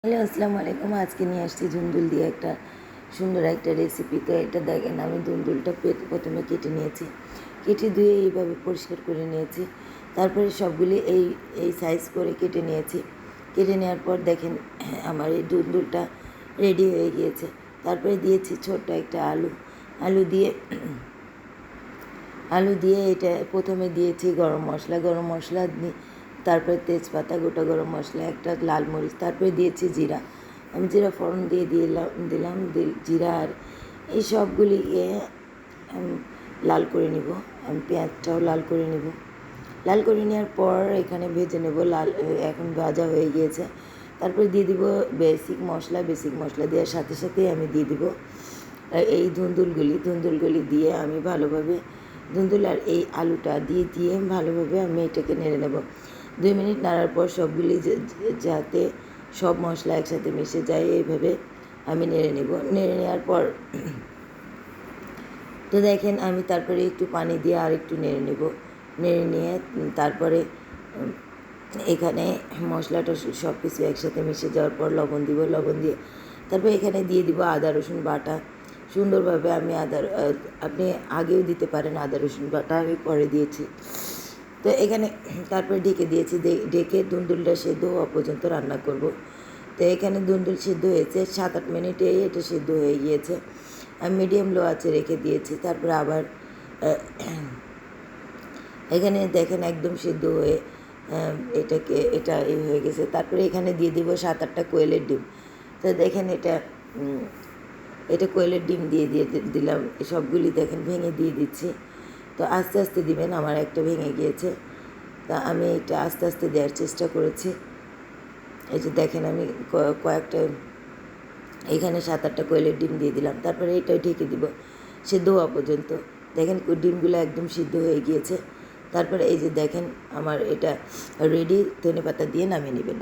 Hello, আসসালামু আলাইকুম। আজকে নিয়ে আসছি ধুন্দুল দিয়ে একটা সুন্দর একটা রেসিপি। তো এটা দেখেন, আমি ধুন্দুলটা প্রথমে কেটে নিয়েছি, কেটে ধুয়ে এইভাবে পরিষ্কার করে নিয়েছি। তারপরে সবগুলি এই সাইজ করে কেটে নিয়েছি। কেটে নেওয়ার পর দেখেন আমার এই ধুন্দুলটা রেডি হয়ে গিয়েছে। তারপরে দিয়েছি ছোট্ট একটা আলু দিয়ে এটা প্রথমে দিয়েছি গরম মশলা তারপরে তেজপাতা, গোটা গরম মশলা, একটা লাল মরিচ, তারপরে দিয়েছি জিরা। আমি জিরা ফোড়ন দিয়ে দিলাম জিরা আর এই সবগুলিকে লাল করে নিব। আমি পেঁয়াজটাও লাল করে নিব। লাল করে নেওয়ার পর এখানে ভেজে নেব। এখন ভাজা হয়ে গিয়েছে। তারপরে দিয়ে দিব বেসিক মশলা দেওয়ার সাথে সাথেই আমি দিয়ে দিব এই ধুন্দুলগুলি দিয়ে আমি ভালোভাবে ধুন্দুল আর এই আলুটা দিয়ে ভালোভাবে আমি এটাকে নেড়ে নেব। 2 মিনিট নাড়ার পর সবগুলি যাতে সব মশলা একসাথে মিশে যায় এইভাবে আমি নেড়ে নেব। নেড়ে নেওয়ার পর তো দেখেন আমি তারপরে একটু পানি দিয়ে আর একটু নেড়ে নেব। নেড়ে নিয়ে তারপরে এখানে মশলাটা সব কিছু একসাথে মিশে যাওয়ার পর লবণ দিয়ে তারপরে এখানে দিয়ে দিব আদা রসুন বাটা। সুন্দরভাবে আমি আপনি আগেও দিতে পারেন আদা রসুন বাটা, আমি পরে দিয়েছি। তো এখানে তারপরে ঢেকে দিয়েছি। ঢেকে ধুন্দুলটা সেদ্ধ হওয়া পর্যন্ত রান্না করব। তো এখানে ধুন্দুল সিদ্ধ হয়েছে 7-8 মিনিটেই এটা সিদ্ধ হয়ে গিয়েছে। আমি মিডিয়াম লো আঁচে রেখে দিয়েছি। তারপরে আবার এখানে দেখেন একদম সিদ্ধ হয়ে এটা হয়ে গেছে। তারপরে এখানে দিয়ে দিব 7-8টা কোয়েলের ডিম। তো দেখেন এটা কোয়েলের ডিম দিয়ে দিলাম। সবগুলি দেখেন ভেঙে দিয়ে দিচ্ছি। তো আস্তে আস্তে দিবেন, আমার একটা ভেঙে গিয়েছে। তা আমি এটা আস্তে আস্তে দেওয়ার চেষ্টা করেছি। এই যে দেখেন আমি কয়েকটা এখানে 7-8টা কোয়েলের ডিম দিয়ে দিলাম। তারপরে এটাই ঢেকে দিব সিদ্ধ হওয়া পর্যন্ত। দেখেন ডিমগুলো একদম সিদ্ধ হয়ে গিয়েছে। তারপরে এই যে দেখেন আমার এটা রেডি। ধনেপাতা দিয়ে নামিয়ে নেবেন।